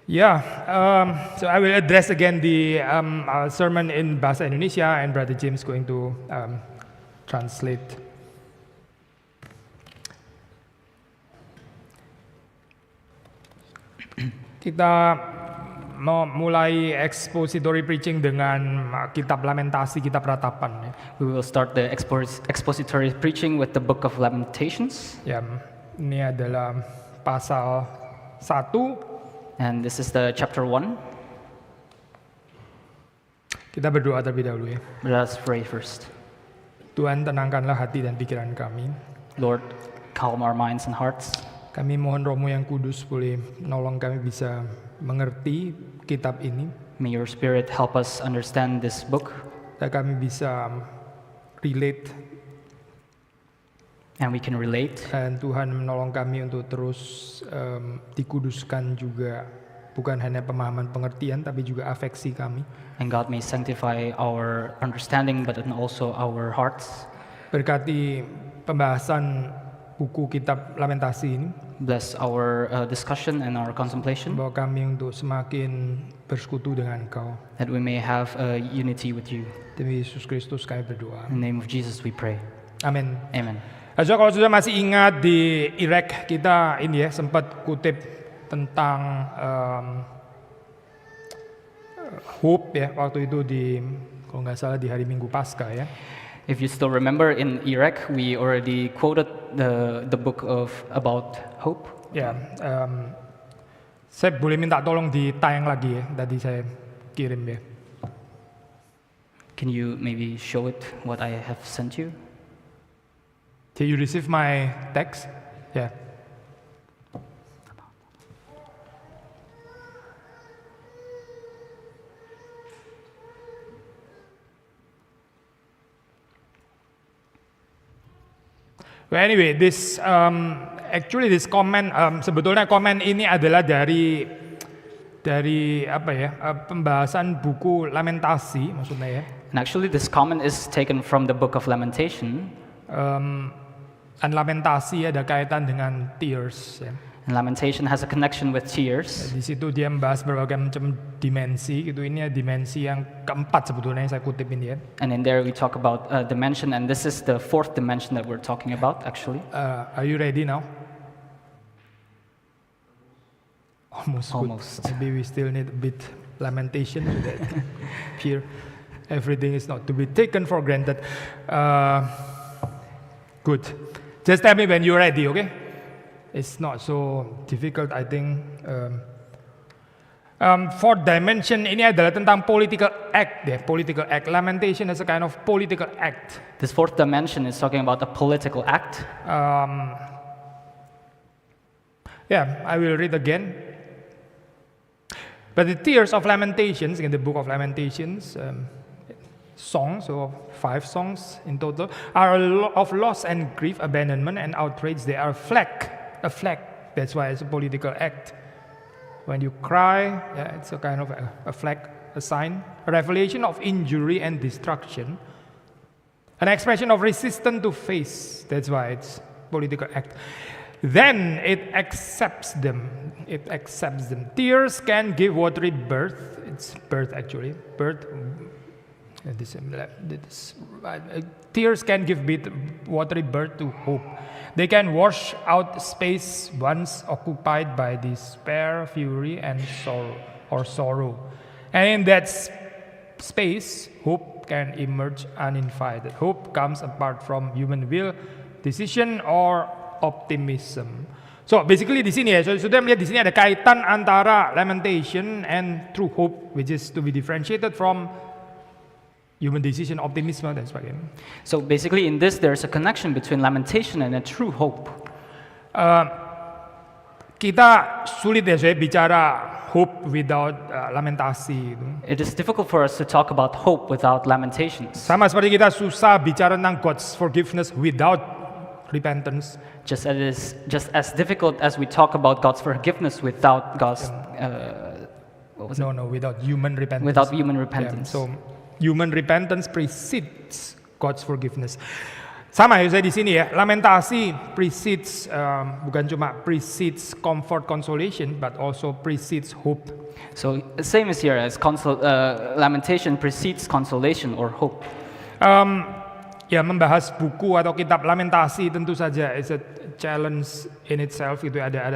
So I will address again the sermon in Bahasa Indonesia, and Brother James going to translate. Kita mau mulai expository preaching dengan kitab Lamentasi, kitab Ratapan. We will start the expository preaching with the book of Lamentations. Ya, ini adalah pasal 1. And this is the chapter 1. Kita berdoa terlebih dahulu ya. Let us pray first. Tuhan, tenangkanlah hati dan pikiran kami. Lord, calm our minds and hearts. Kami mohon Roh-Mu yang kudus boleh menolong kami bisa mengerti kitab ini. May your Spirit help us understand this book. Dan kami bisa relate. And we can relate. Dan Tuhan menolong kami untuk terus dikuduskan juga, bukan hanya pemahaman pengertian, tapi juga afeksi kami. And God may sanctify our understanding, but then also our hearts. Berkati pembahasan buku kitab Lamentasi ini. Bless our discussion and our contemplation. Bawa kami untuk semakin bersekutu dengan Engkau. That we may have unity with you. Demi Yesus Kristus kami berdoa. In the name of Jesus we pray. Amin. Amen. So, kalau sudah masih ingat di Iraq kita ini ya sempat kutip tentang hope ya waktu itu di kalau nggak salah di hari Minggu Paskah ya. If you still remember, in Iraq we already quoted the book of about hope. Ya, saya boleh minta tolong ditayang lagi ya. Tadi saya kirim ya. Can you maybe show it what I have sent you? Did you receive my text? Yeah. Well, anyway, this comment, sebetulnya komen ini adalah dari apa ya, pembahasan buku Lamentasi maksudnya ya. And actually this comment is taken from the book of Lamentation. Dan Lamentasi ada kaitan dengan tears ya. And lamentation has a connection with tears. Di situ dia membahas berbagai macam dimensi gitu. Ini dimensi yang keempat sebetulnya yang saya kutip ini ya. And in there we talk about dimension, and this is the fourth dimension that we're talking about actually. Are you ready now? Almost. Maybe we still need a bit lamentation so that here everything is not to be taken for granted. Good. Just tell me when you're ready, okay? It's not so difficult, I think. Fourth dimension ini adalah tentang political act, deh. Political act. Lamentation is a kind of political act. This fourth dimension is talking about a political act. I will read again. But the tears of Lamentations in the book of Lamentations, songs, or 5 songs in total, are of loss and grief, abandonment and outrage. They are a flag. That's why it's a political act. When you cry, it's a kind of a flag, a sign, a revelation of injury and destruction, an expression of resistance to face. That's why it's political act. Then it accepts them. Tears can give watery birth. It's birth actually. Tears can give watery birth to hope. They can wash out space once occupied by despair, fury, and sorrow. And in that space, hope can emerge uninvited. Hope comes apart from human will, decision, or optimism. So basically di sini ya, sudah melihat di sini ada kaitan antara lamentation and true hope, which is to be differentiated from human decision, optimism, dan sebagainya. So basically in this there's a connection between lamentation and a true hope. Kita sulit ya saya bicara hope without lamentasi. It is difficult for us to talk about hope without lamentations. Sama seperti kita susah bicara tentang God's forgiveness without repentance. Just as difficult as we talk about God's forgiveness without God's without human repentance. Without human repentance. So human repentance precedes God's forgiveness. Sama ya saya di sini ya. Lamentasi precedes bukan cuma precedes comfort consolation, but also precedes hope. So same as here, as lamentation precedes consolation or hope. Ya membahas buku atau kitab lamentasi tentu saja is a challenge in itself, itu ada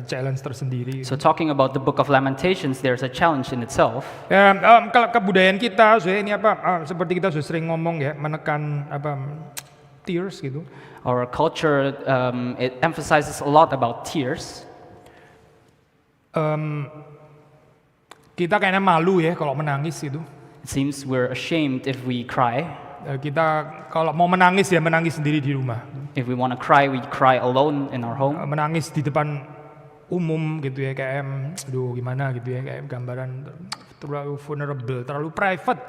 challenge tersendiri. So talking about the book of Lamentations, there's a challenge in itself. Ya, kalau kebudayaan kita, ini seperti kita sudah sering ngomong ya, menekan tears gitu. Our culture, it emphasizes a lot about tears. Kita kayaknya malu ya kalau menangis gitu. It seems we're ashamed if we cry. Kita kalau mau menangis ya menangis sendiri di rumah. If we want to cry, we cry alone in our home. Menangis di depan umum gitu ya, kayak gimana gitu ya, kayak gambaran terlalu vulnerable, terlalu private.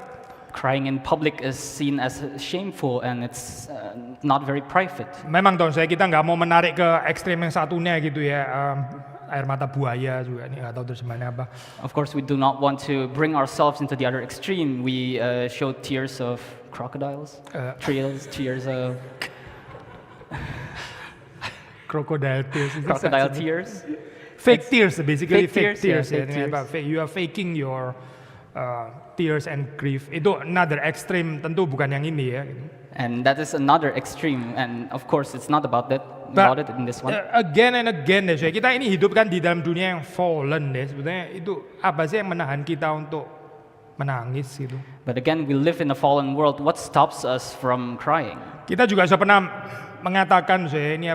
Crying in public is seen as shameful and it's not very private. Memang kita nggak mau menarik ke ekstrem yang satunya gitu ya, air mata buaya juga nih, nggak tahu terjemahannya apa. Of course, we do not want to bring ourselves into the other extreme. We show tears of crocodiles, tears of crocodile tears. Crocodile tears. Fake tears, basically fake tears. Yeah, fake tears. You are faking your tears and grief. Itu another extreme, tentu bukan yang ini ya. And that is another extreme, and of course it's not about it in this one. Again and again deh, kita ini hidup kan di dalam dunia yang fallen deh. Sebetulnya itu apa sih yang menahan kita untuk menangis gitu? But again, we live in a fallen world. What stops us from crying? Kita juga sudah pernah mengatakan ini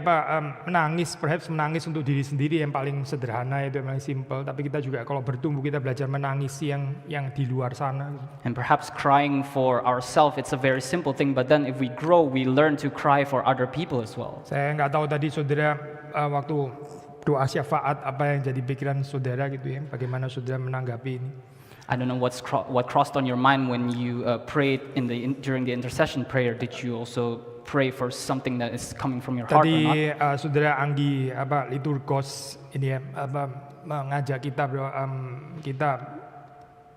menangis, perhaps menangis untuk diri sendiri yang paling sederhana, itu yang paling simple. Tapi kita juga kalau bertumbuh kita belajar menangisi yang di luar sana. And perhaps crying for ourselves, it's a very simple thing. But then if we grow, we learn to cry for other people as well. Saya nggak tahu tadi saudara waktu doa syafaat apa yang jadi pikiran saudara gitu ya, bagaimana saudara menanggapi ini. I don't know what crossed on your mind when you prayed during the intercession prayer. Did you also pray for something that is coming from your heart or not? Tadi saudara Anggi liturgos ini ya mengajak kita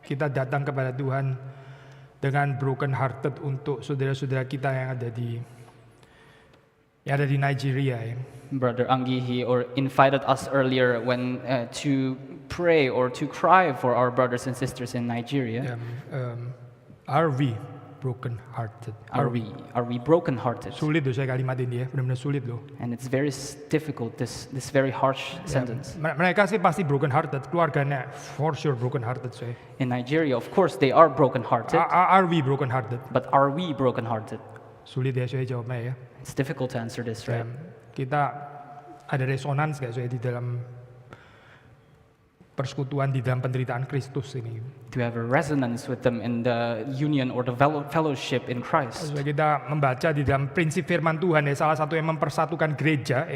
kita datang kepada Tuhan dengan broken hearted untuk saudara-saudara kita yang ada di Nigeria ya. Brother Anggi, he invited us earlier when to pray or to cry for our brothers and sisters in Nigeria. Are we broken hearted? Are we broken hearted? Sulit loh saya kalimat ini ya, benar-benar sulit loh. And it's very difficult, this very harsh sentence. Mereka sih pasti broken hearted, keluarganya for sure broken hearted saya. In Nigeria, of course, they are broken hearted. Are we broken hearted? But are we broken hearted? Sulit ya saya jawabnya ya. It's difficult to answer this, right? Kita ada resonans kayak saya di dalam persekutuan, di dalam penderitaan Kristus ini. To have a resonance with them in the union or the fellowship in Christ. Kita membaca di dalam prinsip firman Tuhan ya, salah satu yang mempersatukan gereja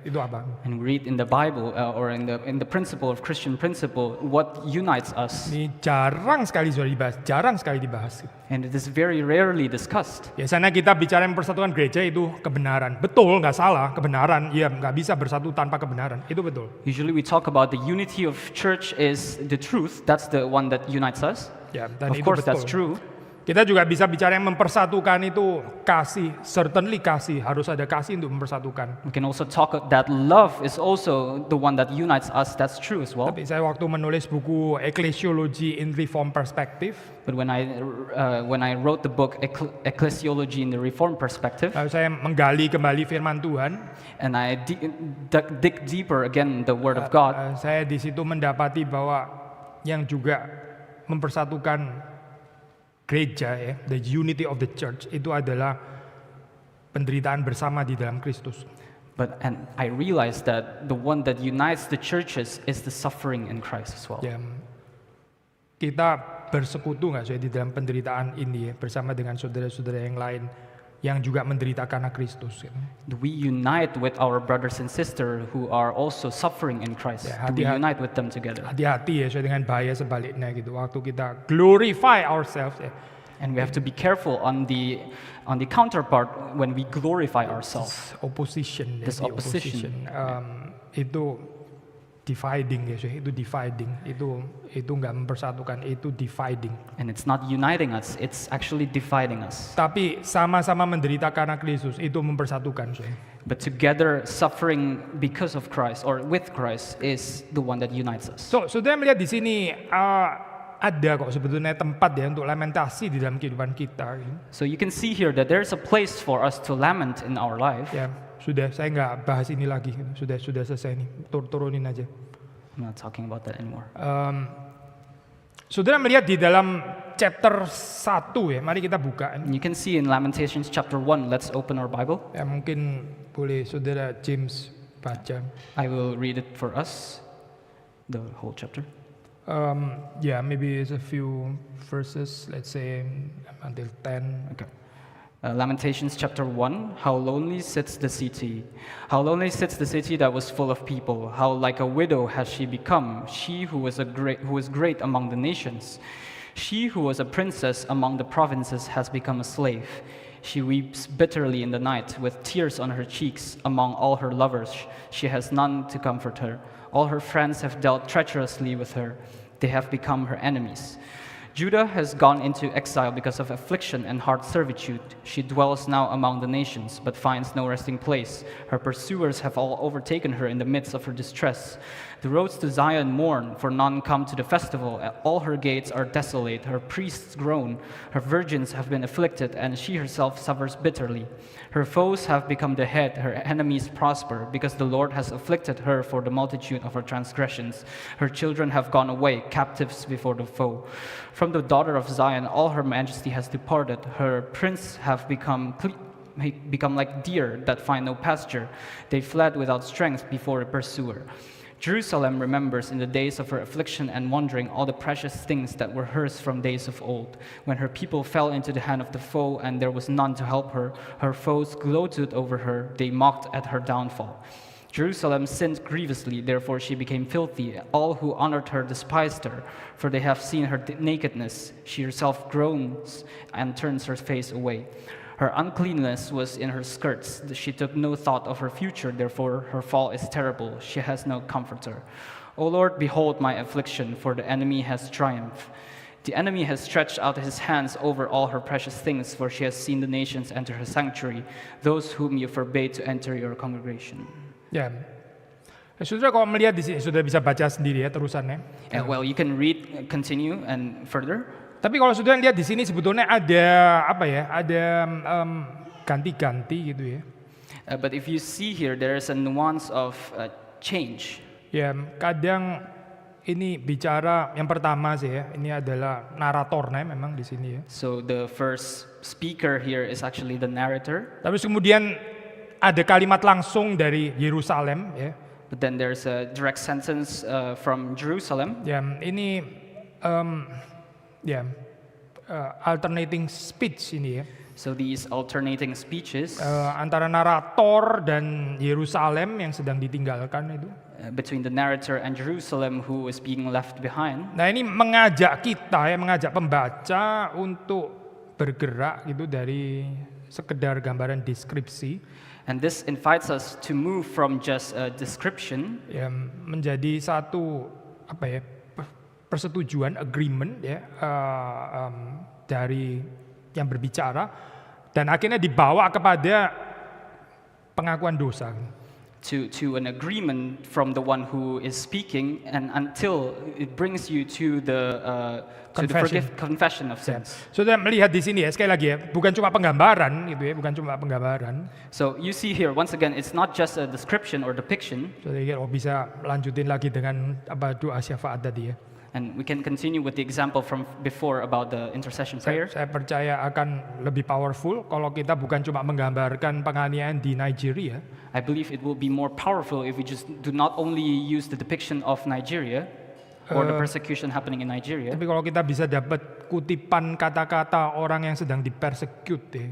itu apa? And we read in the Bible or in the principle of Christian principle, what unites us. Ini jarang sekali dibahas. And it is very rarely discussed. Biasanya kita bicara mempersatukan gereja itu kebenaran. Betul, nggak salah, kebenaran. Ya, nggak bisa bersatu tanpa kebenaran. Itu betul. Usually we talk about the unity of church is the truth. That's the one that unites us. Ya, dan of itu course betul. that's true. Kita juga bisa bicara yang mempersatukan itu kasih, certainly kasih, harus ada kasih untuk mempersatukan. We can also talk that love is also the one that unites us. That's true as well. Tapi saya waktu menulis buku Ecclesiology in Reformed Perspective, but when I wrote the book Ecclesiology in the Reformed Perspective, saya menggali kembali firman Tuhan, and I dig deeper again the Word of God. Saya di situ mendapati bahwa yang juga mempersatukan gereja ya, the unity of the church, itu adalah penderitaan bersama di dalam Kristus. And I realized that the one that unites the churches is the suffering in Christ as well. Ya, kita bersekutu nggak di dalam penderitaan ini ya, bersama dengan saudara-saudara yang lain yang juga menderita karena Kristus. Ya. Do we unite with our brothers and sisters who are also suffering in Christ? Ya, Do we unite with them together? Hati-hati ya dengan bahaya sebaliknya gitu. Waktu kita glorify ourselves ya. And we have to be careful on the counterpart when we glorify ourselves. Opposition. This opposition. Itu dividing ya, itu dividing, itu nggak mempersatukan, itu dividing. And it's not uniting us, it's actually dividing us. Tapi sama-sama menderita karena Kristus itu mempersatukan. But together suffering because of Christ or with Christ is the one that unites us. So, saudara melihat di sini ada kok sebetulnya tempat ya untuk lamentasi di dalam kehidupan kita. So you can see here that there's a place for us to lament in our life. Ya, sudah saya nggak bahas ini lagi, sudah selesai nih, turunin aja. I'm not talking about that anymore. Saudara melihat di dalam chapter 1 ya, mari kita buka. And you can see in Lamentations chapter 1, let's open our Bible. Ya, mungkin boleh saudara James baca. I will read it for us, the whole chapter. Yeah, maybe it's a few verses, let's say until 10. Okay. Lamentations chapter 1, how lonely sits the city. How lonely sits the city that was full of people. How like a widow has she become, she who was great among the nations. She who was a princess among the provinces has become a slave. She weeps bitterly in the night with tears on her cheeks. Among all her lovers, she has none to comfort her. All her friends have dealt treacherously with her. They have become her enemies. Judah has gone into exile because of affliction and hard servitude. She dwells now among the nations, but finds no resting place. Her pursuers have all overtaken her in the midst of her distress. The roads to Zion mourn, for none come to the festival. All her gates are desolate. Her priests groan. Her virgins have been afflicted, and she herself suffers bitterly. Her foes have become the head, her enemies prosper, because the Lord has afflicted her for the multitude of her transgressions. Her children have gone away, captives before the foe. From the daughter of Zion, all her majesty has departed. Her prince have become like deer that find no pasture. They fled without strength before a pursuer. Jerusalem remembers in the days of her affliction and wandering all the precious things that were hers from days of old. When her people fell into the hand of the foe and there was none to help her, her foes gloated over her, they mocked at her downfall. Jerusalem sinned grievously, therefore she became filthy. All who honored her despised her, for they have seen her nakedness. She herself groans and turns her face away. Her uncleanness was in her skirts. She took no thought of her future, therefore her fall is terrible. She has no comforter. O Lord, behold my affliction, for the enemy has triumphed. The enemy has stretched out his hands over all her precious things, for she has seen the nations enter her sanctuary, those whom you forbade to enter your congregation. Ya, saudara kalau melihat di sini, sudah bisa baca sendiri ya terusannya. Well, you can read, continue, and further. Tapi kalau sudah lihat di sini sebetulnya ada apa ya? Ada ganti-ganti gitu ya. But if you see here, there is a nuance of change. Ya, kadang ini bicara yang pertama sih ya. Ini adalah naratornya memang di sini ya. So the first speaker here is actually the narrator. Tapi kemudian ada kalimat langsung dari Yerusalem ya. But then there's a direct sentence from Jerusalem. Ya, ini alternating speech ini ya. So these alternating speeches Antara narator dan Yerusalem yang sedang ditinggalkan itu. between the narrator and Jerusalem who is being left behind. Nah ini mengajak kita ya, mengajak pembaca untuk bergerak gitu dari sekedar gambaran deskripsi. And this invites us to move from just a description Ya, menjadi satu apa ya persetujuan agreement ya dari yang berbicara dan akhirnya dibawa kepada pengakuan dosa. to an agreement from the one who is speaking, and until it brings you to the confession of sins. Sudah melihat di sini ya sekali lagi ya, bukan cuma penggambaran gitu ya, bukan cuma penggambaran. So you see here once again, it's not just a description or depiction. Sudah bisa lanjutin lagi dengan apa doa syafaat tadi ya. And we can continue with the example from before about the intercession prayer. Saya percaya akan lebih powerful kalau kita bukan cuma menggambarkan penganiayaan di Nigeria. I believe it will be more powerful if we just do not only use the depiction of Nigeria or the persecution happening in Nigeria. Tapi kalau kita bisa dapat kutipan kata-kata orang yang sedang dipersecute ya.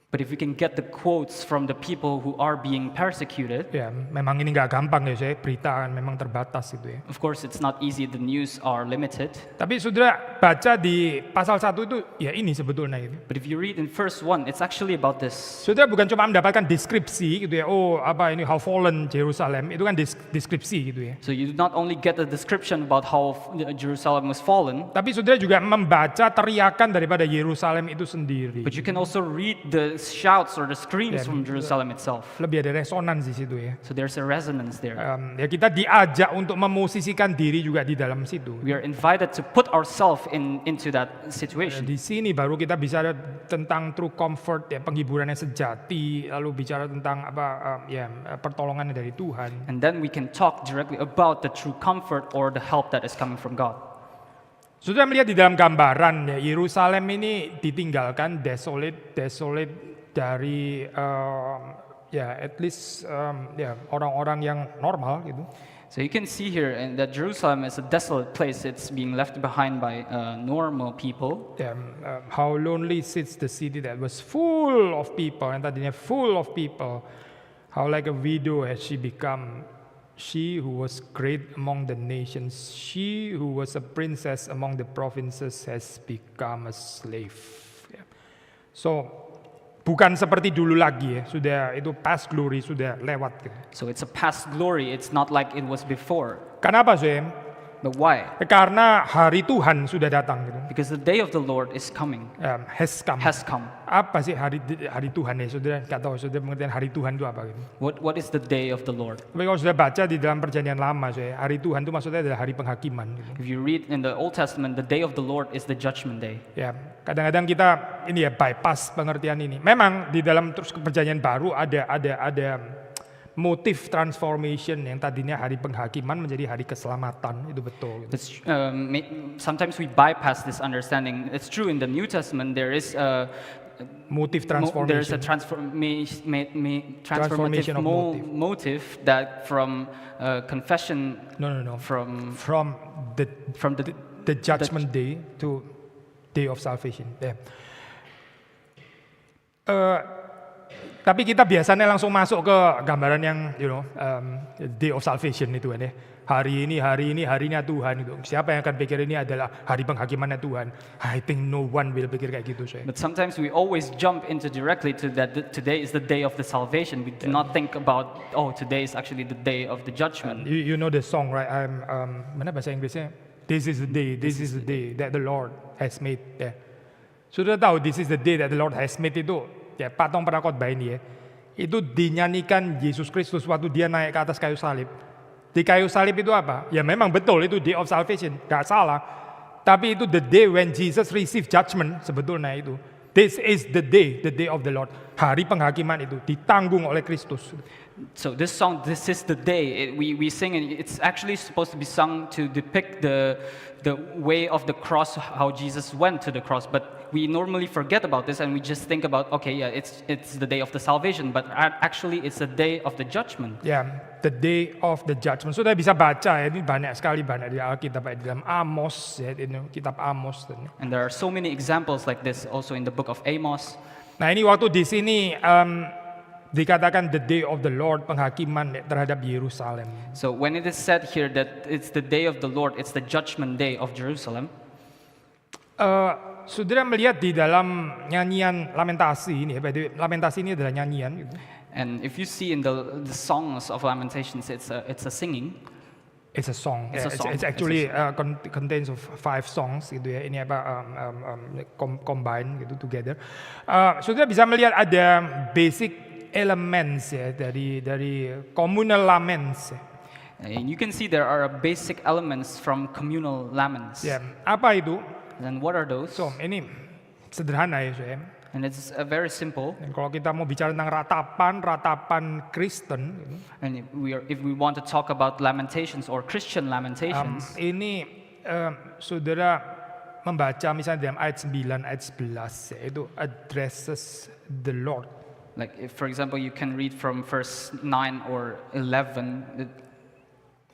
But if we can get the quotes from the people who are being persecuted, Ya, memang ini nggak gampang ya, saya berita kan memang terbatas gitu ya. of course it's not easy, the news are limited. Tapi saudara baca di pasal 1 itu ya ini sebetulnya gitu. But if you read in verse 1, it's actually about this. Saudara bukan cuma mendapatkan deskripsi gitu ya, oh apa ini how fallen Jerusalem, itu kan deskripsi gitu ya. So you not only get a description about how Jerusalem was fallen, Tapi saudara juga membaca teriakan daripada Yerusalem itu sendiri. but you can also read the shouts or the screams from Jerusalem itself. Lebih ada resonans di situ ya. So there's a resonance there. Ya kita diajak untuk memosisikan diri juga di dalam situ. We are invited to put ourselves into that situation. Di sini baru kita bicara tentang true comfort ya, penghiburan yang sejati, lalu bicara tentang pertolongan dari Tuhan. And then we can talk directly about the true comfort or the help that is coming from God. Sudah melihat di dalam gambaran ya, Yerusalem ini ditinggalkan, desolate dari at least orang-orang yang normal gitu. So you can see here that Jerusalem is a desolate place. It's being left behind by normal people. How lonely sits the city that was full of people, and tadinya full of people. How like a widow has she become. She who was great among the nations, she who was a princess among the provinces has become a slave. So bukan seperti dulu lagi ya, sudah itu past glory, sudah lewat. So it's a past glory. It's not like it was before. Kenapa sih? But why? Karena hari Tuhan sudah datang gitu. Because the day of the Lord is coming. Has come. Has come. Apa sih hari Tuhan ya? Saudara nggak tahu, saudara pengertian hari Tuhan itu apa gitu. What is the day of the Lord? Tapi kalau sudah baca di dalam perjanjian lama, hari Tuhan itu maksudnya adalah hari penghakiman. Gitu. If you read in the Old Testament, the day of the Lord is the judgment day. Ya, kadang-kadang kita ini ya bypass pengertian ini. Memang di dalam terus perjanjian baru ada motif transformation yang tadinya hari penghakiman menjadi hari keselamatan, itu betul. Gitu. Sometimes we bypass this understanding. It's true in the New Testament there is a motive transformation. There is a transformative motive that from confession. No. From the judgment day to day of salvation. Yeah. Tapi kita biasanya langsung masuk ke gambaran yang day of salvation itu kan ya. Hari ini harinya Tuhan itu. Siapa yang akan pikir ini adalah hari penghakimannya Tuhan? I think no one will pikir kayak gitu saya. But sometimes we always jump into directly to that today is the day of the salvation. We do not think about today is actually the day of the judgment. You know the song, right? Mana bahasa Inggrisnya? This is the day that the Lord has made. Yeah. Sudah tahu this is the day that the Lord has made itu. Ya, Patong pernah khotbah ini ya. Itu dinyanyikan Yesus Kristus waktu dia naik ke atas kayu salib. Di kayu salib itu apa? Ya memang betul itu day of salvation, gak salah. Tapi itu the day when Jesus received judgment sebetulnya itu. This is the day of the Lord. Hari penghakiman itu ditanggung oleh Kristus. So this song, this is the day. We sing it. It's actually supposed to be sung to depict the way of the cross, how Jesus went to the cross. But we normally forget about this and we just think about, it's the day of the salvation. But actually, it's the day of the judgment. Yeah, the day of the judgment. Sudah bisa baca ya, ini banyak di Alkitab, di dalam Amos, ya, ini kitab Amos. And there are so many examples like this also in the book of Amos. Nah ini waktu di sini dikatakan the day of the Lord, penghakiman terhadap Yerusalem. So when it is said here that it's the day of the Lord, it's the judgment day of Jerusalem. Saudara melihat di dalam nyanyian lamentasi ini, lamentasi ini adalah nyanyian. Gitu. And if you see in the songs of Lamentations, it's a singing. It's a song. It's actually contains of 5 songs gitu ya. Ini combine gitu together. Saudara bisa melihat ada basic elements ya dari communal laments. And you can see there are basic elements from communal laments. Ya, apa itu? And what are those? So, ini sederhana ya, saya. And it's very simple. Dan kalau kita mau bicara tentang ratapan Kristen, and if we want to talk about lamentations or Christian lamentations, ini saudara membaca misalnya dalam ayat 9, ayat 11, yaitu addresses the Lord. Like if, for example, you can read from verse 9 or 11.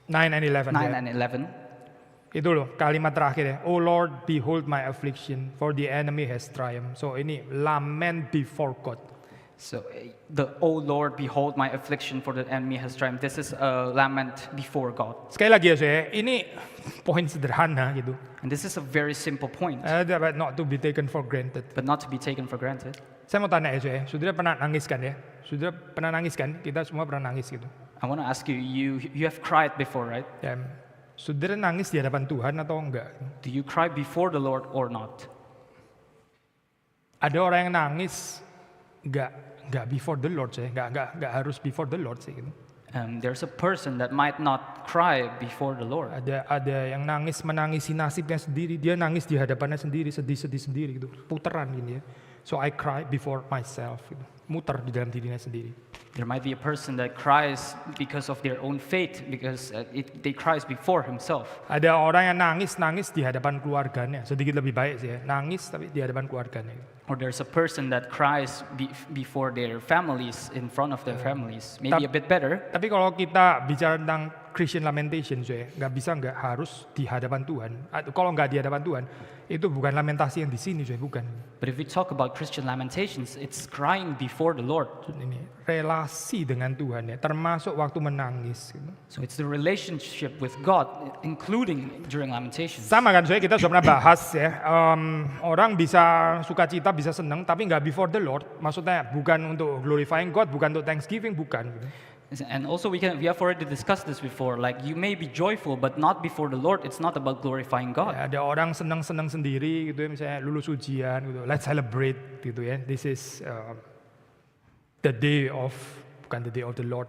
9 and 11. 9 and 11. Itu loh kalimat terakhir ya. Oh Lord, behold my affliction, for the enemy has triumphed. So ini lament before God. So, oh Lord, behold my affliction, for the enemy has triumphed. This is a lament before God. Sekali lagi ya saudara, ini poin sederhana gitu. And this is a very simple point, But not to be taken for granted. but not to be taken for granted. Saya mau tanya ya saudara pernah nangis kan ya? Saudara pernah nangis kan? Kita semua pernah nangis gitu. I want to ask you, you have cried before, right? Ya, saudara nangis di hadapan Tuhan atau enggak? Do you cry before the Lord or not? Ada orang yang nangis enggak before the Lord sih, enggak harus before the Lord sih gitu. There's a person that might not cry before the Lord. Ada yang menangisi nasibnya sendiri, dia nangis di hadapannya sendiri, sedih sendiri gitu, puteran gini ya. So I cry before myself, gitu. Muter di dalam dirinya sendiri. There might be a person that cries because of their own fate, because they cries before himself. Ada orang yang nangis di hadapan keluarganya, sedikit lebih baik sih ya, nangis tapi di hadapan keluarganya. Or there's a person that cries before their families, in front of their families. Maybe a bit better. Tapi kalau kita bicara tentang Christian lamentation, nggak harus di hadapan Tuhan. Kalau nggak di hadapan Tuhan, itu bukan lamentasi yang di sini, bukan. But if we talk about Christian lamentations, it's crying before the Lord. Ini relasi dengan Tuhan ya, termasuk waktu menangis. Gitu. So it's the relationship with God, including during lamentations. Sama kan, kita sudah pernah bahas ya. Orang bisa sukacita, bisa senang, tapi nggak before the Lord. Maksudnya bukan untuk glorifying God, bukan untuk Thanksgiving, bukan. Gitu. And also we have already discussed this before. Like you may be joyful, but not before the Lord. It's not about glorifying God. Ya, ada orang senang sendiri gitu ya, misalnya lulus ujian gitu. Let's celebrate gitu ya. This is the day of, bukan the day of the Lord,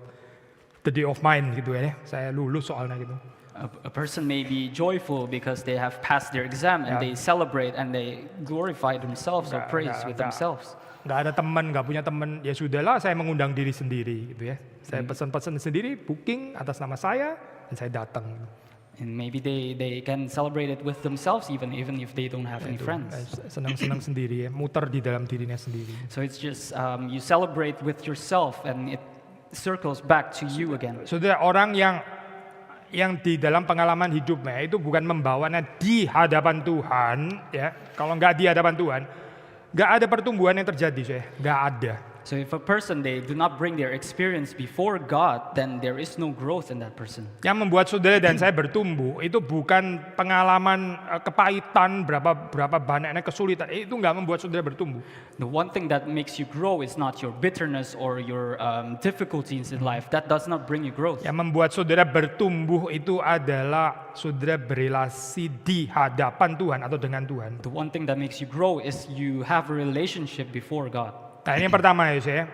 the day of mine gitu ya. Saya lulus soalnya gitu. A person may be joyful because they have passed their exam and they celebrate and they glorify themselves or praise with themselves. Nggak ada teman, nggak punya teman, ya sudahlah saya mengundang diri sendiri gitu ya. Saya pesan-pesan sendiri, booking atas nama saya, dan saya datang. And maybe they can celebrate it with themselves even if they don't have any friends. Senang-senang sendiri ya, muter di dalam dirinya sendiri. So it's just you celebrate with yourself and it circles back to you again. Saudara, orang yang di dalam pengalaman hidupnya itu bukan membawanya di hadapan Tuhan ya. Kalau nggak di hadapan Tuhan, nggak ada pertumbuhan yang terjadi, nggak ada. So if a person they do not bring their experience before God, then there is no growth in that person. Yang membuat saudara dan saya bertumbuh itu bukan pengalaman kepahitan, berapa banyaknya kesulitan. Itu nggak membuat saudara bertumbuh. The one thing that makes you grow is not your bitterness or your difficulties in life. That does not bring you growth. Yang membuat saudara bertumbuh itu adalah saudara berelasi di hadapan Tuhan atau dengan Tuhan. The one thing that makes you grow is you have a relationship before God. Nah ini yang pertama ya,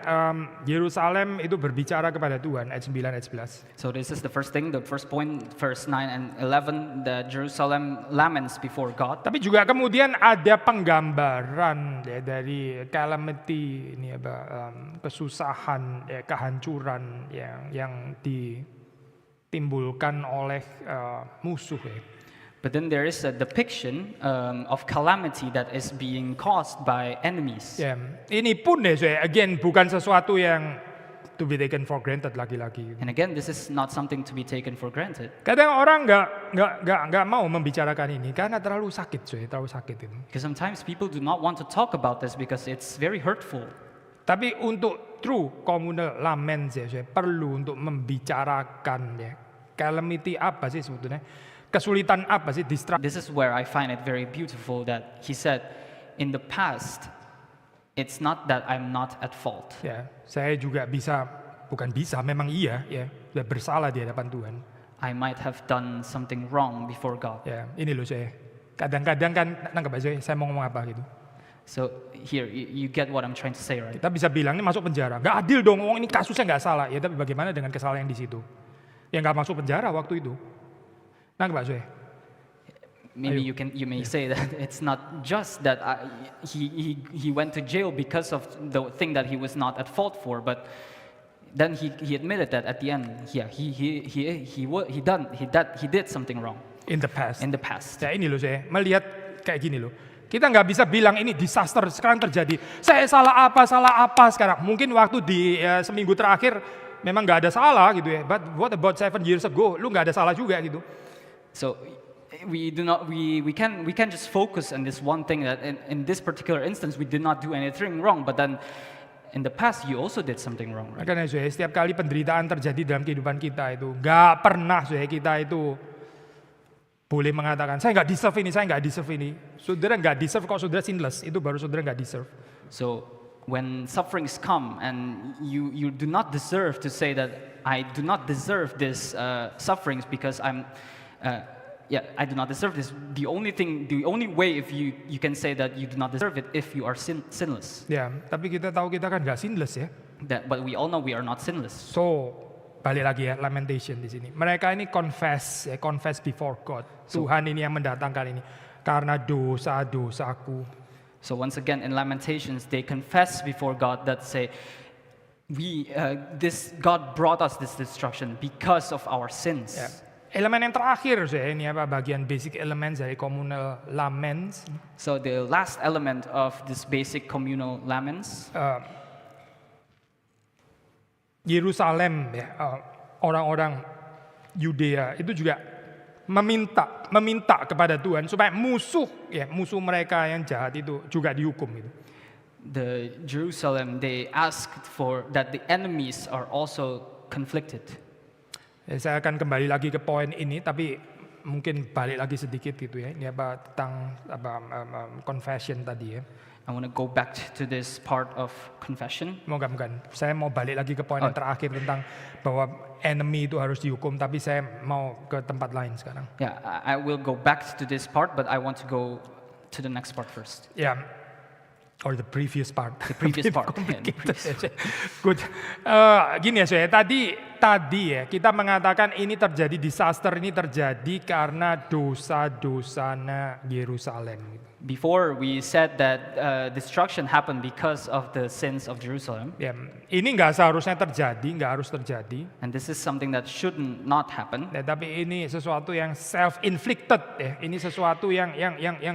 Yerusalem itu berbicara kepada Tuhan, ayat 9, ayat 11. So this is the first thing, the first point, verse 9 and 11, that Jerusalem laments before God. Tapi juga kemudian ada penggambaran ya, dari calamity, ini kesusahan, ya, kehancuran yang ditimbulkan oleh musuh ya. But then there is a depiction of calamity that is being caused by enemies. Ya, ini pun ya, again bukan sesuatu yang to be taken for granted lagi-lagi. And again, this is not something to be taken for granted. Kadang orang nggak mau membicarakan ini karena terlalu sakit, terlalu sakit itu. Because sometimes people do not want to talk about this because it's very hurtful. Tapi untuk true communal laments ya, perlu untuk membicarakan ya, calamity apa sih sebetulnya? Kesulitan apa sih? This is where I find it very beautiful that he said, in the past, it's not that I'm not at fault. Ya, saya juga memang iya, ya, sudah bersalah di hadapan Tuhan. I might have done something wrong before God. Ya, ini loh saya. Kadang-kadang kan, nangkep aja saya mau ngomong apa gitu. So here, you get what I'm trying to say, right? Kita bisa bilang ini masuk penjara. Nggak adil dong, ini kasusnya nggak salah. Ya, tapi bagaimana dengan kesalahan yang di situ? Yang nggak masuk penjara waktu itu. Maybe you may say that it's not just that he went to jail because of the thing that he was not at fault for, but then he admitted that at the end, yeah, he did something wrong in the past. Ya ini loh saya melihat kayak gini loh. Kita nggak bisa bilang ini disaster sekarang terjadi. Saya salah apa sekarang? Mungkin waktu di seminggu terakhir memang nggak ada salah gitu ya. But what about 7 years ago? Lu nggak ada salah juga gitu. So we can just focus on this one thing that in this particular instance we did not do anything wrong, but then in the past you also did something wrong, right? Makanya saudara, setiap kali penderitaan terjadi dalam kehidupan kita itu, nggak pernah saudara kita itu boleh mengatakan, saya nggak deserve ini, saya nggak deserve ini. Saudara nggak deserve kalau saudara sinless, itu baru saudara nggak deserve. So when sufferings come and you do not deserve to say that I do not deserve this sufferings because I do not deserve this. The only way if you can say that you do not deserve it if you are sinless. Ya, tapi kita tahu kita kan nggak sinless ya. But we all know we are not sinless. So balik lagi ya, lamentation di sini. Mereka ini confess before God. Tuhan ini yang mendatangkan ini karena dosa-dosaku. So once again in Lamentations they confess before God that say God brought us this destruction because of our sins. Ya. Elemen yang terakhir saya ini bagian basic elements dari communal laments. So the last element of this basic communal laments, Yerusalem ya, orang-orang Yudea itu juga meminta kepada Tuhan supaya musuh mereka yang jahat itu juga dihukum itu. the Jerusalem they asked for that the enemies are also conflicted. Ya, saya akan kembali lagi ke poin ini, tapi mungkin balik lagi sedikit gitu ya. Ini tentang confession tadi ya. I want to go back to this part of confession. Bukan. Saya mau balik lagi ke poin yang terakhir tentang bahwa enemy itu harus dihukum, tapi saya mau ke tempat lain sekarang. Yeah, I will go back to this part, but I want to go to the next part first. Ya, or the previous part. The previous part. Yeah, the previous. Good. Gini ya saya, tadi ya kita mengatakan ini terjadi disaster ini terjadi karena dosa-dosanya Yerusalem. Before we said that destruction happened because of the sins of Jerusalem. Ya, ini nggak seharusnya terjadi, nggak harus terjadi. And this is something that should not happen. Ya, tapi ini sesuatu yang self-inflicted ya. Ini sesuatu yang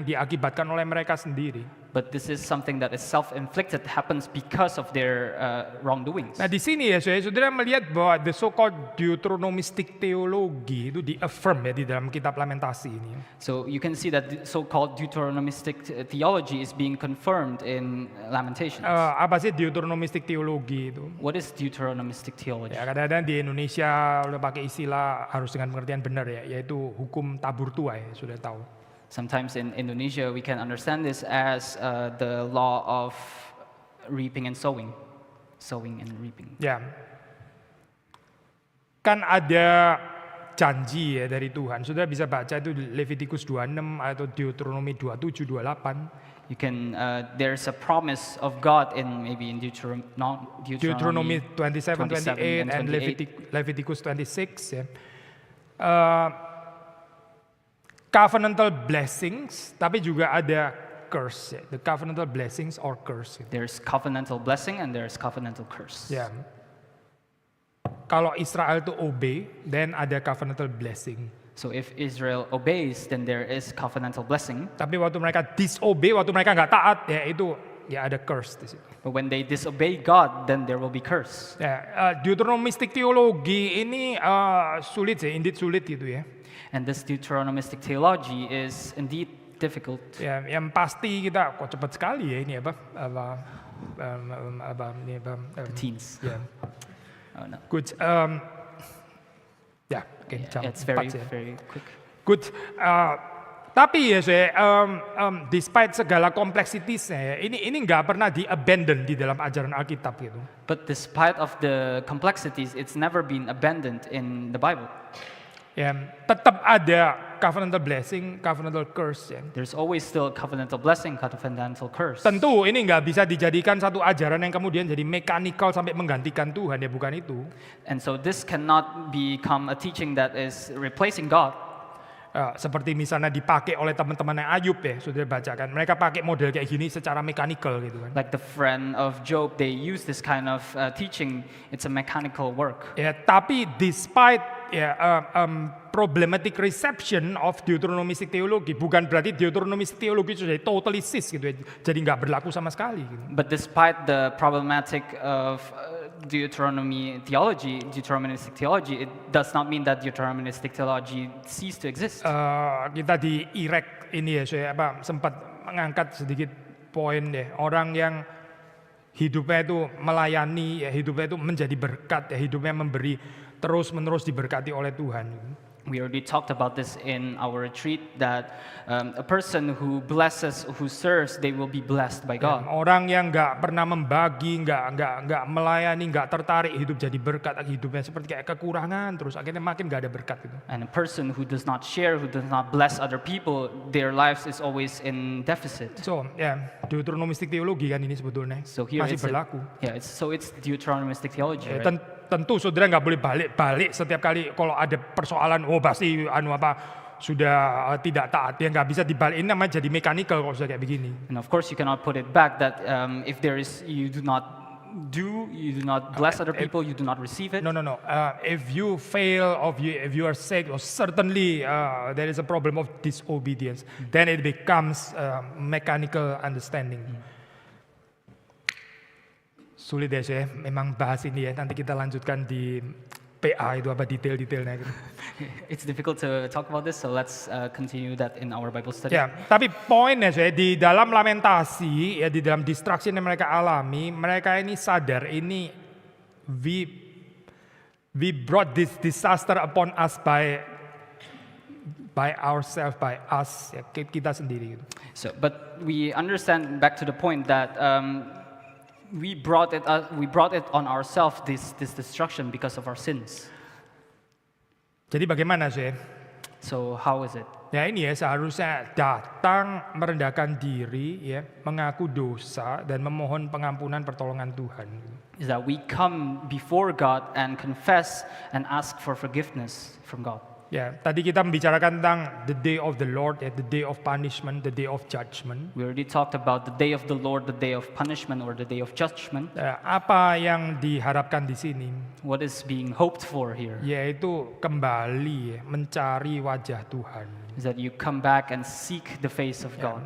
diakibatkan oleh mereka sendiri. But this is something that is self-inflicted, happens because of their wrongdoings. Nah di sini ya saudara melihat bahwa the so-called Deuteronomistic theology itu di-affirm ya di dalam kitab Lamentasi ini. So you can see that the so-called Deuteronomistic theology is being confirmed in Lamentations. Apa sih Deuteronomistic theology itu? What is Deuteronomistic theology? Ya kadang-kadang di Indonesia udah pakai istilah harus dengan pengertian benar ya, yaitu hukum tabur tuai, sudah tahu. Sometimes in Indonesia we can understand this as the law of reaping and sowing and reaping. Ya, kan ada janji ya dari Tuhan. Saudara bisa baca itu Leviticus 26 atau Deuteronomi 27, 28. You can there's a promise of God in maybe in Deuteronomy 27, 28 and Leviticus 26 ya. Covenantal blessings, tapi juga ada curse ya. The covenantal blessings or curse. There's covenantal blessing and there's covenantal curse. Ya. Kalau Israel itu obey, then ada covenantal blessing. So if Israel obeys, then there is covenantal blessing. Tapi waktu mereka disobey, waktu mereka nggak taat, ya itu ya ada curse di situ. But when they disobey God, then there will be curse. Ya, Deuteronomistic theology ini sulit sih, indeed sulit gitu ya. And this Deuteronomistic theology is indeed difficult. Ya, yang pasti kita kok cepat sekali ya ini The teens. Ya. Oh, no. Good. Ya, oke, jam It's 4 ya. very quick. Good. Tapi ya saya, despite segala kompleksitiesnya, ini nggak pernah di-abandon di dalam ajaran Alkitab gitu. But despite of the complexities, it's never been abandoned in the Bible. Ya, tetap ada covenantal blessing, covenantal curse ya. There's always still covenantal blessing, covenantal curse. Tentu ini nggak bisa dijadikan satu ajaran yang kemudian jadi mechanical sampai menggantikan Tuhan ya, bukan itu. And so this cannot become a teaching that is replacing God. Seperti misalnya dipakai oleh teman-teman yang Ayub ya, sudah bacakan. Mereka pakai model kayak gini secara mechanical gitu kan. Like the friend of Job, they use this kind of teaching. It's a mechanical work. Ya, tapi despite problematic reception of Deuteronomistic theology, bukan berarti Deuteronomistic theology sudah totally cease gitu ya, jadi nggak berlaku sama sekali. Gitu. But despite the problematic of Deuteronomistic theology, it does not mean that Deuteronomistic theology ceased to exist. Kita di Iraq ini ya, saya sempat mengangkat sedikit poin deh, orang yang hidupnya itu melayani, ya, hidupnya itu menjadi berkat, ya, hidupnya memberi terus-menerus diberkati oleh Tuhan. We already talked about this in our retreat that a person who blesses, who serves, they will be blessed by God. Orang yang nggak pernah membagi, nggak melayani, nggak tertarik hidup jadi berkat, hidupnya seperti kayak kekurangan terus akhirnya makin nggak ada berkat gitu. And a person who does not share, who does not bless other people, their lives is always in deficit. So ya Deuteronomistik teologi kan ini sebetulnya So here masih it's berlaku. it's Deuteronomistic theology, right? Tentu saudara nggak boleh balik-balik setiap kali kalau ada persoalan, pasti sudah tidak taat, ya nggak bisa dibalik. Ini namanya jadi mechanical kalau sudah kayak begini. And of course you cannot put it back that if there is, you do not bless other people, you do not receive it. No. If you fail, if you are sick, or certainly there is a problem of disobedience, then it becomes mechanical understanding. Sulit ya saya memang bahas ini ya. Nanti kita lanjutkan di PA itu apa detail-detailnya gitu. It's difficult to talk about this, so let's continue that in our Bible study. Ya, tapi poinnya saya di dalam lamentasi, ya di dalam distraction yang mereka alami, mereka ini sadar ini we brought this disaster upon us by ourselves, by us, ya, kita sendiri gitu. So, but we understand back to the point that we brought it on ourselves, this destruction, because of our sins. Jadi bagaimana sih? So how is it? Ya ini ya seharusnya datang merendahkan diri, ya mengaku dosa dan memohon pengampunan pertolongan Tuhan. Is that we come before God and confess and ask for forgiveness from God. Ya, tadi kita membicarakan tentang the day of the Lord, the day of punishment, the day of judgment. We already talked about the day of the Lord, the day of punishment, or the day of judgment. Apa yang diharapkan di sini? What is being hoped for here? Yaitu kembali mencari wajah Tuhan. Is that you come back and seek the face of God.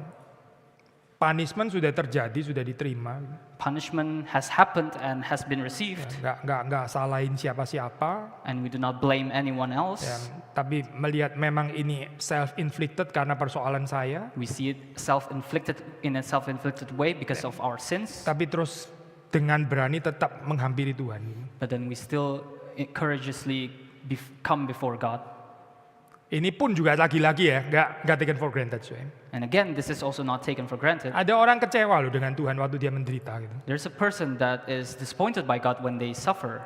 Punishment sudah terjadi, sudah diterima. Punishment has happened and has been received. Nggak salahin siapa-siapa. And we do not blame anyone else. Tapi melihat memang ini self-inflicted karena persoalan saya. We see it self-inflicted in a self-inflicted way because of our sins. Tapi terus dengan berani tetap menghampiri Tuhan. But then we still courageously come before God. Ini pun juga lagi-lagi ya, nggak taken for granted. And again, this is also not taken for granted. Ada orang kecewa loh dengan Tuhan waktu dia menderita gitu. There's a person that is disappointed by God when they suffer.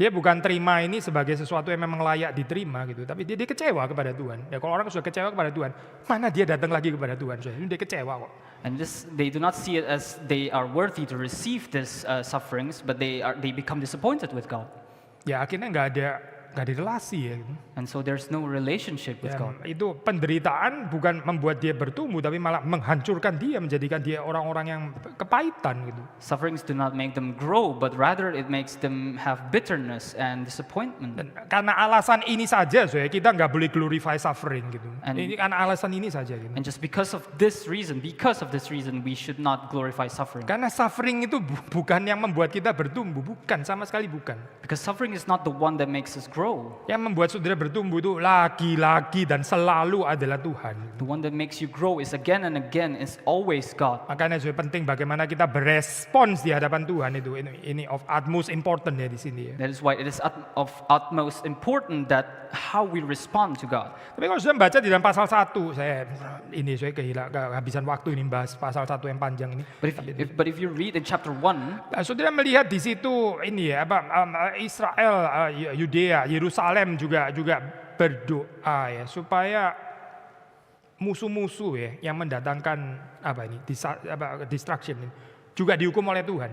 Dia bukan terima ini sebagai sesuatu yang memang layak diterima gitu, tapi dia kecewa kepada Tuhan. Ya kalau orang sudah kecewa kepada Tuhan, mana dia datang lagi kepada Tuhan? Dia kecewa kok. And they do not see it as they are worthy to receive these sufferings, but they become disappointed with God. Ya akhirnya nggak ada relasi ya. And so there's no relationship with God. Itu penderitaan bukan membuat dia bertumbuh, tapi malah menghancurkan dia, menjadikan dia orang-orang yang kepahitan gitu. Sufferings do not make them grow, but rather it makes them have bitterness and disappointment. Dan karena alasan ini saja, kita nggak boleh glorify suffering gitu. Ini karena alasan ini saja. Gitu. And just because of this reason, we should not glorify suffering. Karena suffering itu bukan yang membuat kita bertumbuh, bukan, sama sekali bukan. Because suffering is not the one that makes us grow. Yang membuat saudara bertumbuh itu lagi-lagi dan selalu adalah Tuhan. The one that makes you grow is again and again is always God. Makanya penting bagaimana kita berespons di hadapan Tuhan itu. Ini of utmost important ya di sini. Ya. That is why it is of utmost important that how we respond to God. Tapi kalau sudah baca di dalam pasal 1, saya kehabisan waktu ini bahas pasal 1 yang panjang ini. But if you read in chapter 1, saudara melihat di situ ini ya Israel, Yudea, Yerusalem juga berdoa ya supaya musuh-musuh ya yang mendatangkan distraction ini juga dihukum oleh Tuhan.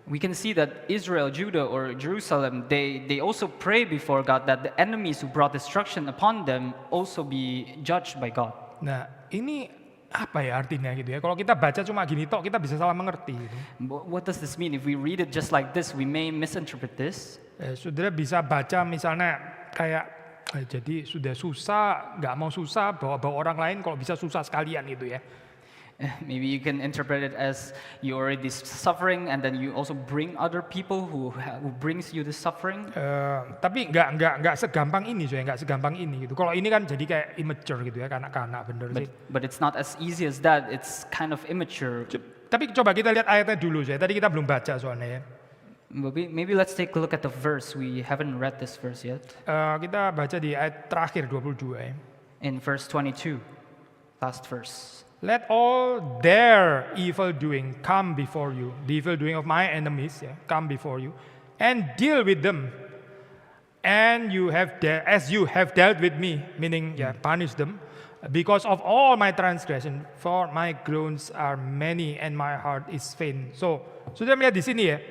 We can see that Israel, Judah, or Jerusalem, they also pray before God that the enemies who brought destruction upon them also be judged by God. Nah, ini apa ya artinya gitu ya? Kalau kita baca cuma gini tok, kita bisa salah mengerti. Gitu. What does this mean? If we read it just like this, we may misinterpret this. Saudara bisa baca misalnya kayak jadi sudah susah, nggak mau susah, bawa orang lain kalau bisa susah sekalian itu ya. Maybe you can interpret it as you already suffering, and then you also bring other people who brings you the suffering. Tapi nggak segampang ini, nggak segampang ini gitu. Kalau ini kan jadi kayak immature gitu ya, kanak-kanak bener sih. But it's not as easy as that. It's kind of immature. Tapi coba kita lihat ayatnya dulu, Tadi kita belum baca soalnya ya. Maybe let's take a look at the verse. We haven't read this verse yet. Kita baca di ayat terakhir 22 ya. In verse 22, last verse. Let all their evil doing come before you, the evil doing of my enemies, come before you, and deal with them. And as you have dealt with me, meaning punish them, because of all my transgression, for my groans are many and my heart is faint. So, sudah melihat di sini ya,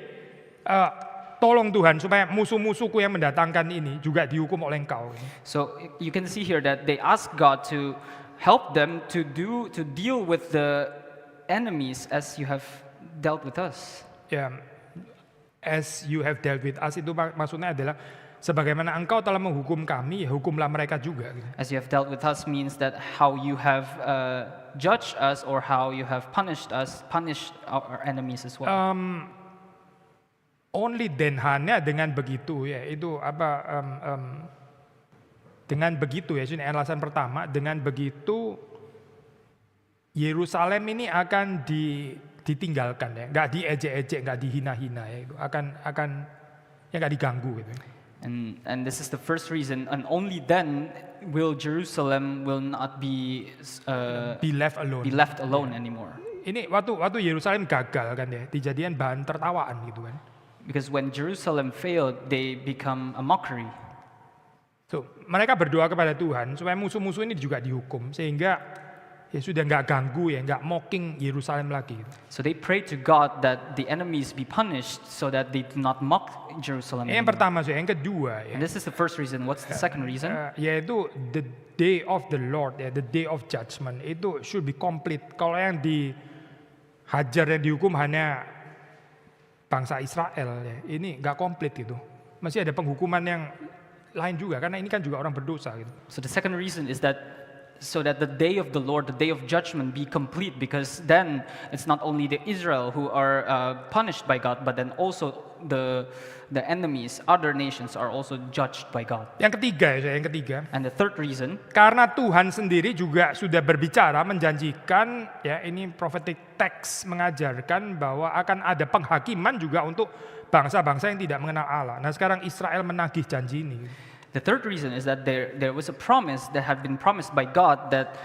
tolong Tuhan supaya musuh-musuhku yang mendatangkan ini juga dihukum oleh Engkau. So you can see here that they ask God to help them to deal with the enemies as you have dealt with us. As you have dealt with us itu maksudnya adalah sebagaimana Engkau telah menghukum kami, ya hukumlah mereka juga. As you have dealt with us means that how you have judged us or how you have punished us, punished our enemies as well. Only then hanya dengan begitu ya itu dengan begitu ya, ini alasan pertama, dengan begitu Yerusalem ini akan ditinggalkan ya, nggak diejek-ejek, nggak dihina-hina ya, itu akan nggak diganggu gitu. And this is the first reason, and only then will Jerusalem will not be left alone anymore. Ini waktu Yerusalem gagal kan ya, dijadikan bahan tertawaan gitu kan. Because when Jerusalem failed, they become a mockery. So, mereka berdoa kepada Tuhan supaya musuh-musuh ini juga dihukum sehingga ya sudah nggak ganggu ya, nggak mocking Yerusalem lagi. So they pray to God that the enemies be punished so that they do not mock Jerusalem. Yang pertama, yang kedua ya. And this is the first reason. What's the second reason? Yaitu the day of the Lord ya, the day of judgment itu should be complete. Kalau yang dihajar yang dihukum hanya bangsa Israel ya, ini nggak komplit gitu. Masih ada penghukuman yang lain juga karena ini kan juga orang berdosa gitu. So the second reason is that so that the day of the Lord, the day of judgment be complete, because then it's not only the Israel who are punished by God, but then also the enemies, other nations are also judged by God. Yang ketiga. And the third reason, karena Tuhan sendiri juga sudah berbicara menjanjikan ya, ini prophetic text mengajarkan bahwa akan ada penghakiman juga untuk bangsa-bangsa yang tidak mengenal Allah. Nah, sekarang Israel menagih janji ini. The third reason is that there was a promise that had been promised by God that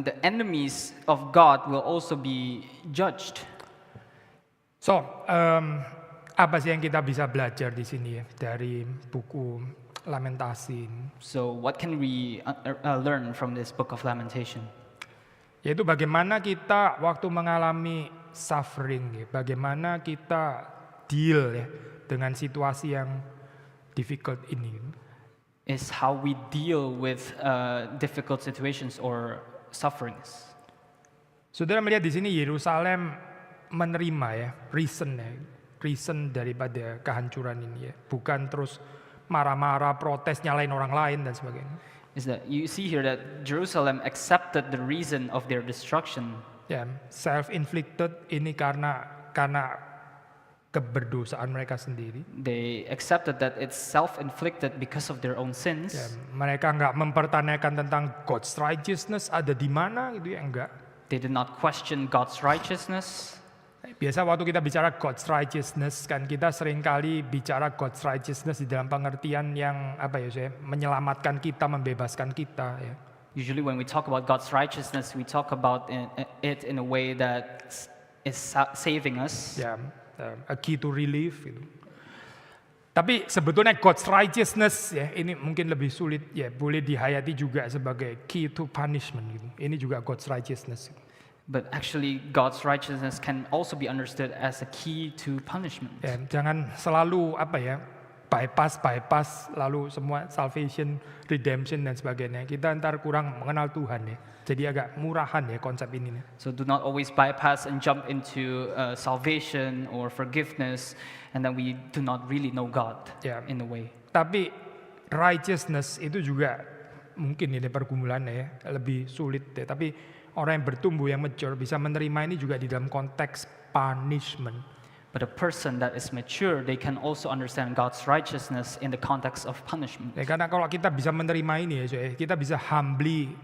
the enemies of God will also be judged. So, apa sih yang kita bisa belajar di sini ya dari buku Lamentasi? So, what can we learn from this book of Lamentation? Yaitu bagaimana kita waktu mengalami suffering, ya, bagaimana kita deal ya dengan situasi yang difficult ini. Is how we deal with difficult situations or sufferings. Saudara melihat di sini Yerusalem menerima ya, reason daripada kehancuran ini ya, bukan terus marah-marah, protes, nyalain orang lain dan sebagainya. Is that you see here that Jerusalem accepted the reason of their destruction. Ya, self-inflicted ini karena keberdosaan mereka sendiri. They accepted that it's self-inflicted because of their own sins. Ya, mereka nggak mempertanyakan tentang God's righteousness ada di mana gitu ya, enggak. They did not question God's righteousness. Biasa waktu kita bicara God's righteousness kan kita seringkali bicara God's righteousness di dalam pengertian yang menyelamatkan kita, membebaskan kita ya. Usually when we talk about God's righteousness, we talk about it in a way that is saving us. Ya, a key to relief gitu. Tapi sebetulnya God's righteousness ya ini mungkin lebih sulit ya, boleh dihayati juga sebagai key to punishment gitu. Ini juga God's righteousness. But actually God's righteousness can also be understood as a key to punishment. Ya, jangan selalu bypass lalu semua salvation, redemption dan sebagainya. Kita ntar kurang mengenal Tuhan ya. Jadi agak murahan ya konsep ini. So do not always bypass and jump into salvation or forgiveness, and then we do not really know God in a way. Tapi righteousness itu juga mungkin ini pergumulannya ya lebih sulit ya. Tapi orang yang bertumbuh, yang mature bisa menerima ini juga di dalam konteks punishment. But a person that is mature, they can also understand God's righteousness in the context of punishment. Ya, karena kalau kita bisa menerima ini ya, kita bisa humbly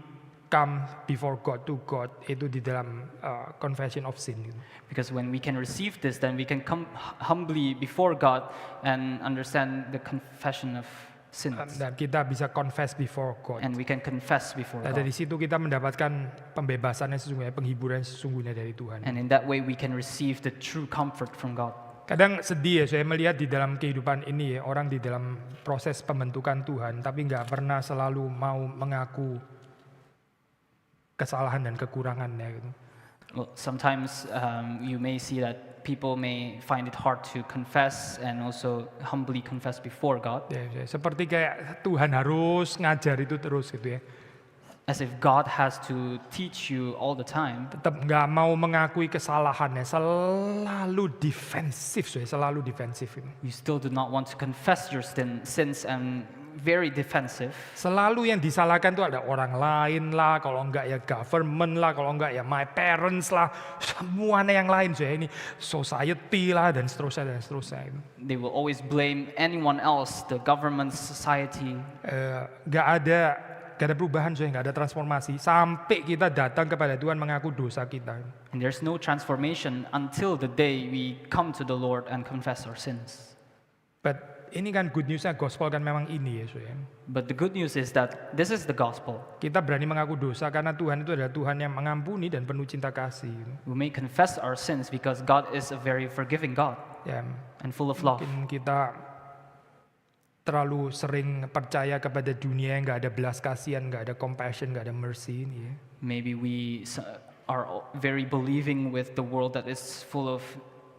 come before God to God itu di dalam confession of sin. Gitu. Because when we can receive this, then we can come humbly before God and understand the confession of sins. Dan kita bisa confess before God. And we can confess before Dan dari God. situ kita mendapatkan pembebasan yang sesungguhnya, penghiburan yang sesungguhnya dari Tuhan. And in that way, we can receive the true comfort from God. Kadang sedih ya saya melihat di dalam kehidupan ini ya, orang di dalam proses pembentukan Tuhan tapi nggak pernah selalu mau mengaku kesalahan dan kekurangannya gitu. Well, sometimes you may see that people may find it hard to confess and also humbly confess before God, Ya, seperti kayak Tuhan harus ngajar itu terus gitu ya. as if God has to teach you all the time. Tetap nggak mau mengakui kesalahannya, selalu defensif, selalu defensif itu. You still do not want to confess your sins and very defensive. Selalu yang disalahkan tuh ada orang lain lah, kalau enggak ya government lah, kalau enggak ya my parents lah, semuanya yang lain ini society lah dan seterusnya dan seterusnya itu. They will always blame anyone else, the government, society. Nggak ada perubahan, nggak ada transformasi sampai kita datang kepada Tuhan mengaku dosa kita. And there's no transformation until the day we come to the Lord and confess our sins. But ini kan good newsnya gospel kan memang ini ya. But the good news is that this is the gospel. Kita berani mengaku dosa karena Tuhan itu adalah Tuhan yang mengampuni dan penuh cinta kasih. We may confess our sins because God is a very forgiving God Ya, and full of love. mungkin kita terlalu sering percaya kepada dunia yang nggak ada belas kasihan, nggak ada compassion, nggak ada mercy ini ya. Maybe we are very believing with the world that is full of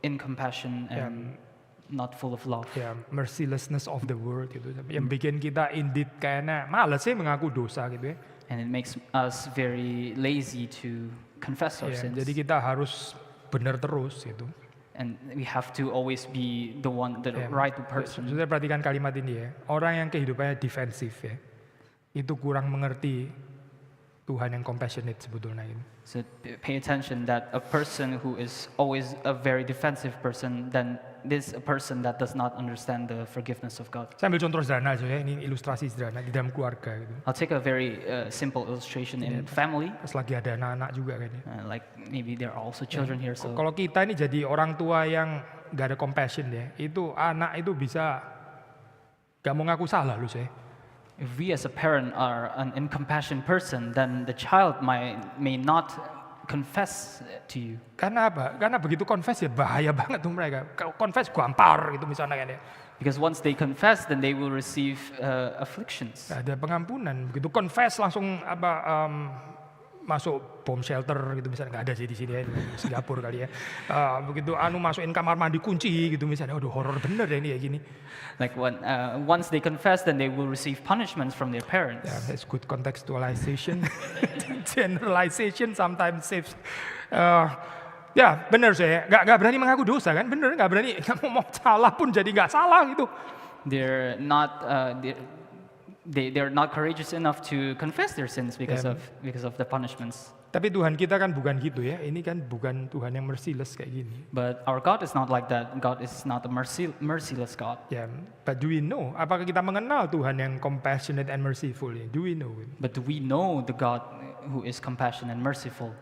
incompassion and not full of love. Ya, mercilessness of the world gitu. Yang bikin kita indeed kayaknya males sih mengaku dosa gitu ya. And it makes us very lazy to confess our Ya, sins. jadi kita harus benar terus gitu. And we have to always be the one, the Ya, right person. Sudah perhatikan kalimat ini ya. Orang yang kehidupannya defensif ya, itu kurang mengerti Tuhan yang compassionate sebetulnya ini. So pay attention that a person who is always a very defensive person, then this a person that does not understand the forgiveness of God. Saya ambil contoh sederhana aja ya, ini ilustrasi sederhana di dalam keluarga gitu. I'll take a very simple illustration in family. Pas lagi ada anak-anak juga kan ya. Like maybe there are also children here. So Kalau kita ini jadi orang tua yang gak ada compassion ya, itu anak itu bisa gak mau ngaku salah lu saya. if we as a parent are an incompassionate person, then the child may not confess to you. Karena apa? Karena begitu confess ya bahaya banget tuh mereka. Kalau confess gampar gitu misalnya kan ya. Because once they confess, then they will receive afflictions. Gak ada pengampunan. Begitu confess langsung masuk bomb shelter gitu misalnya, nggak ada sih di sini ya, di Singapura kali ya. Begitu masukin kamar mandi kunci gitu misalnya, aduh horor bener ya ini ya gini. Like once they confess, then they will receive punishments from their parents. Yeah, that's good contextualization. Generalization sometimes saves. Ya bener saya, nggak berani mengaku dosa kan, bener nggak berani, nggak mau salah pun jadi nggak salah gitu. They're not courageous enough to confess their sins because of the punishments. Tapi Tuhan kita kan bukan gitu ya, ini kan bukan Tuhan yang merciless kayak gini. But our God is not like that. God is not a merciless God. Ya, but do we know? Apakah kita mengenal Tuhan yang compassionate and merciful? Do we know? But do we know the God who is compassionate and merciful?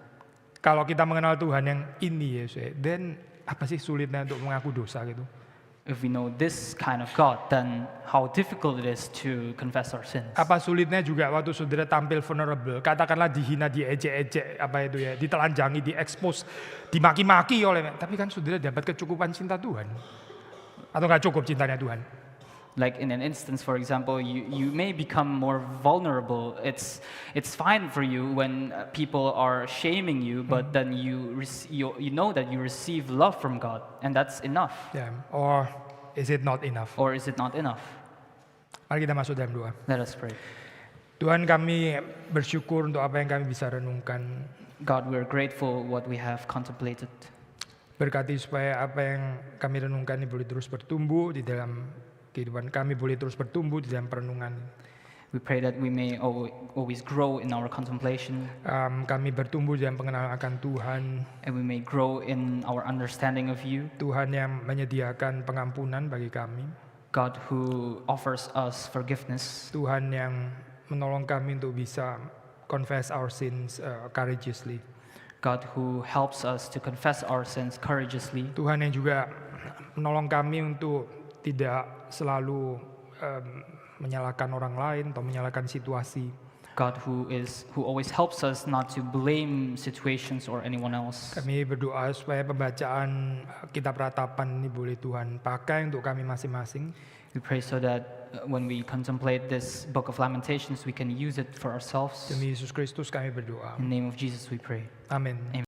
Kalau kita mengenal Tuhan yang ini ya, then apa sih sulitnya untuk mengaku dosa gitu? If we know this kind of God, then how difficult it is to confess our sins. Apa sulitnya juga waktu saudara tampil vulnerable, katakanlah dihina, diejek-ejek, apa itu ya, ditelanjangi, diekspos, dimaki-maki oleh, tapi kan saudara dapat kecukupan cinta Tuhan, atau nggak cukup cintanya Tuhan? Like in an instance, for example, you may become more vulnerable. It's fine for you when people are shaming you, but then you know that you receive love from God, and that's enough. Ya, or is it not enough? Or is it not enough? Mari kita masuk dalam doa. Let us pray. Tuhan, kami bersyukur untuk apa yang kami bisa renungkan. God, we're grateful what we have contemplated. Berkati supaya apa yang kami renungkan ini boleh terus bertumbuh di dalam kehidupan kami, boleh terus bertumbuh di dalam perenungan. We pray that we may always grow in our contemplation, Kami bertumbuh dalam pengenalan akan Tuhan, and we may grow in our understanding of you, Tuhan yang menyediakan pengampunan bagi kami, God who offers us forgiveness, Tuhan yang menolong kami untuk bisa confess our sins courageously, God who helps us to confess our sins courageously, Tuhan yang juga menolong kami untuk tidak selalu menyalahkan orang lain atau menyalahkan situasi. God who always helps us not to blame situations or anyone else. Kami berdoa supaya pembacaan kitab ratapan ini boleh Tuhan pakai untuk kami masing-masing. We pray so that when we contemplate this book of Lamentations, we can use it for ourselves. Demi Yesus Kristus kami berdoa. In the name of Jesus we pray. Amin.